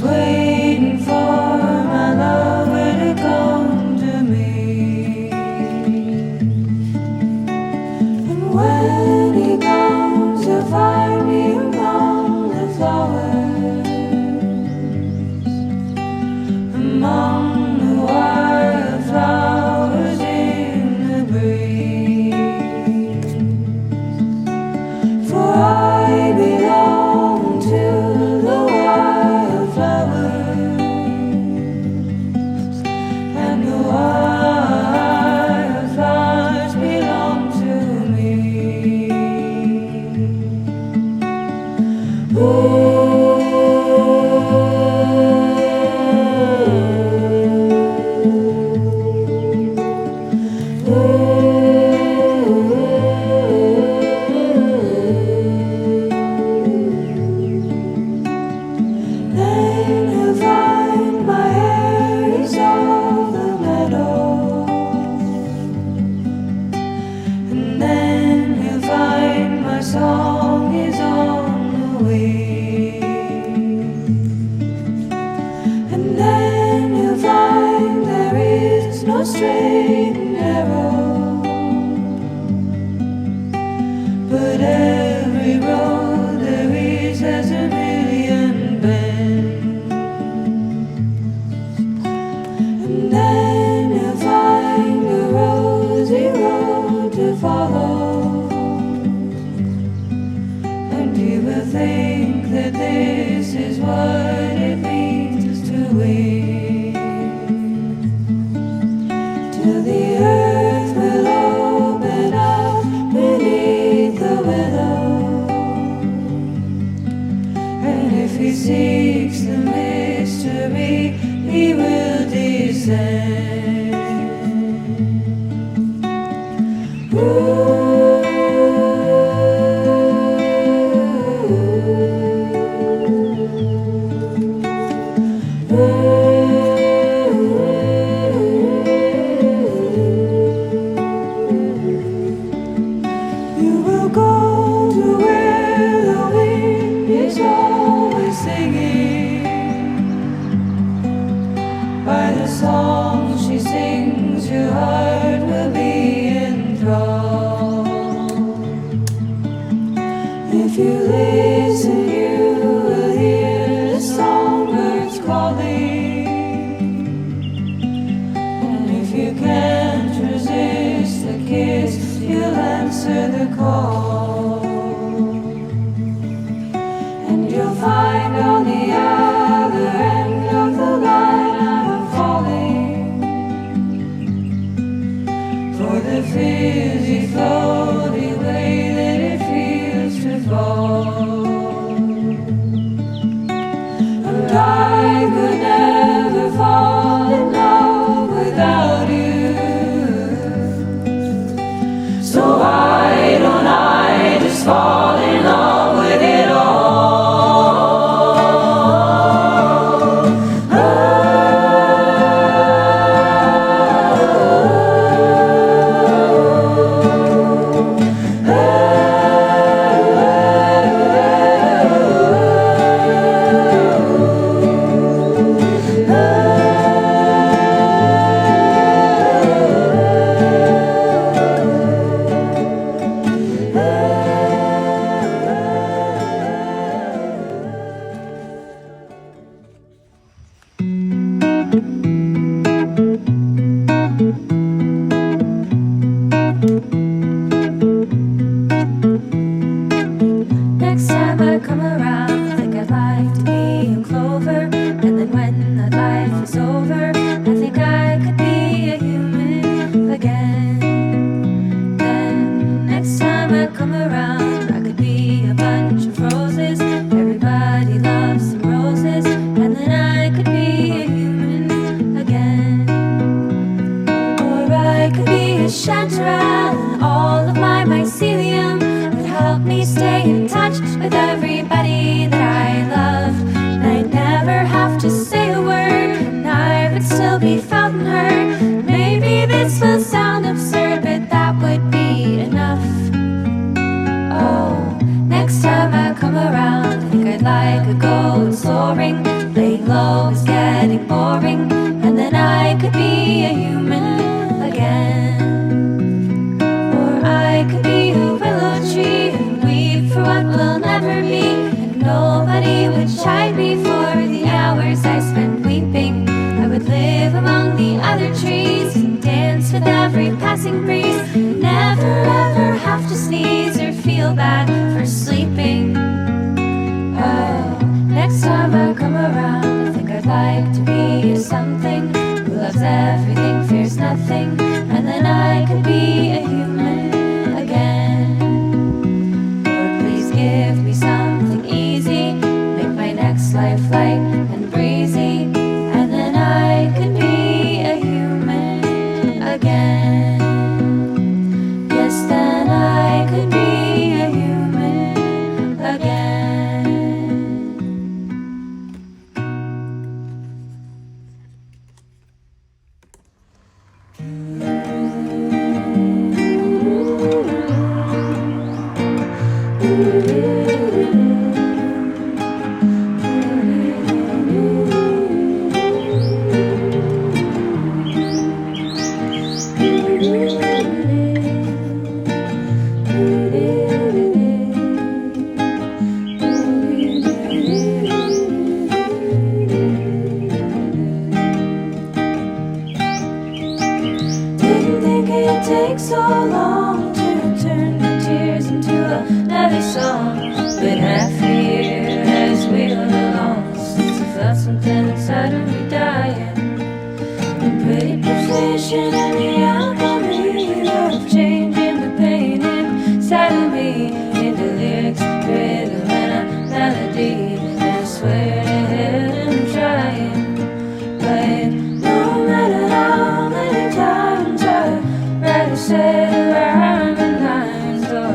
waiting for my lover to come to me. And when he comes, he'll find me among the flowers, among the wildflowers in the breeze. For I belong to the wildflowers, and the wildflowers belong to me. Then he'll find my hair is off the meadow, and then he'll find my song is on the wing, and then he'll find there is no straight and narrow, but every road there is has a million bends. And then you'll find a rosy road to follow, and you will think that this is what it means to win, till the earth will open up beneath the willow, and if he seeks the mystery, he will descend. You will go to where the wind is always singing. By the song she sings, your heart will be enthralled. If you listen, you will hear the songbirds calling, and if you can't resist the kiss, you'll answer the call, and you'll find on the other end of the line I'm falling for the fizzy, floaty way that it feels to fall. And I could never fall in love without you, so why don't I just fall in love with it all? happy would shine before the hours I spent weeping. I would live among the other trees and dance with every passing breeze. Never ever have to sneeze or feel bad for sleeping. Oh, next time I come around, I think I'd like to be a something who loves everything, fears nothing, and then I could be a human again. Lord, please give me something easy, make my next life light and breezy, and then I could be a human again. Yes, then I could be a human again. Didn't think it'd take so long to turn the tears into another song. Been half a year as we went along since I felt something inside of me dying. I'm pretty proficient in the alchemy of changing the pain inside of me into lyrics, rhythm, and a melody. And I swear to hell I'm trying, but no matter how many times I write a set of rhyme and lines, or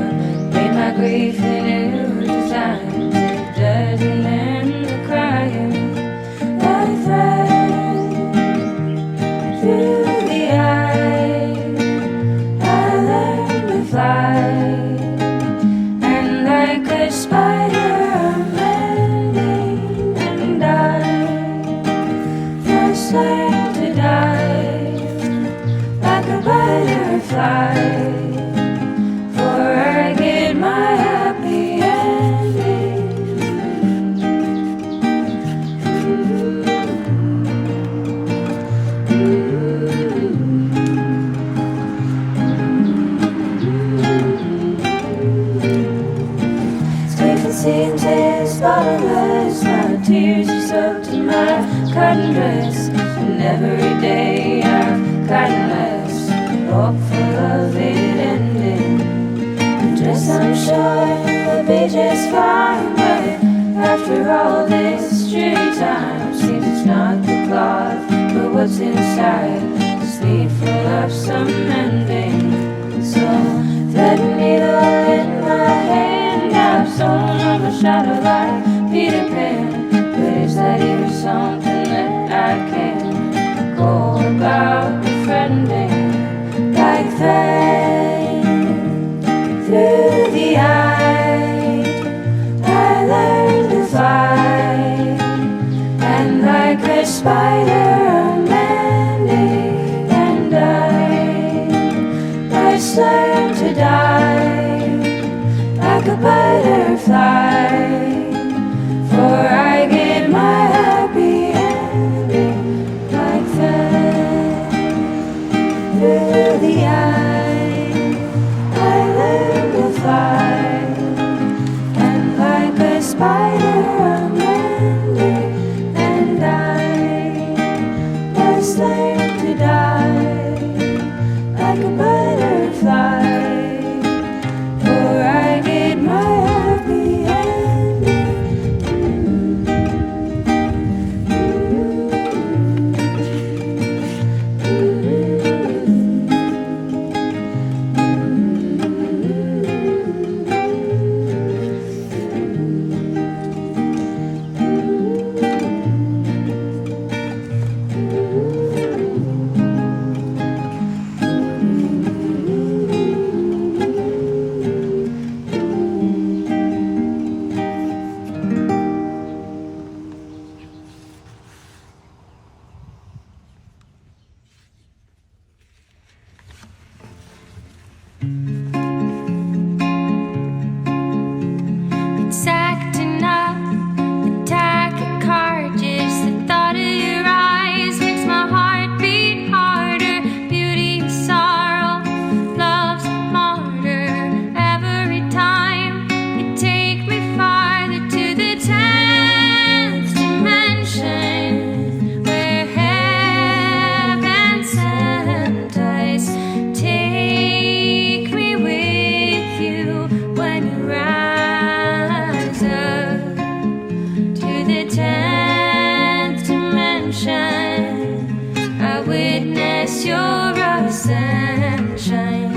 paint my grief in new designs, it doesn't end the crying. Like thread through the eye, I learned to fly, and like a spider I'm mending and I first learned to die like a butterfly, for I get my happy ending. Sweet and see and taste bottomless, my tears are soaked in my cotton dress, and every day I've gotten less hopeful of it ending. The dress I'm sure will be just fine, but after all this dreary time, seems it's not the cloth, but what's inside is needful of some mending. So thread a needle in my hand, I've sewn up a shadow like Peter Pan, but is that even something that I can go about befriending? Like thread through the eye, I learned to fly, and like a spider I'm mending and I first learned to die like a butterfly, for I get my happy ending. Like thread through the eye, I learned to fly, witness your sunshine.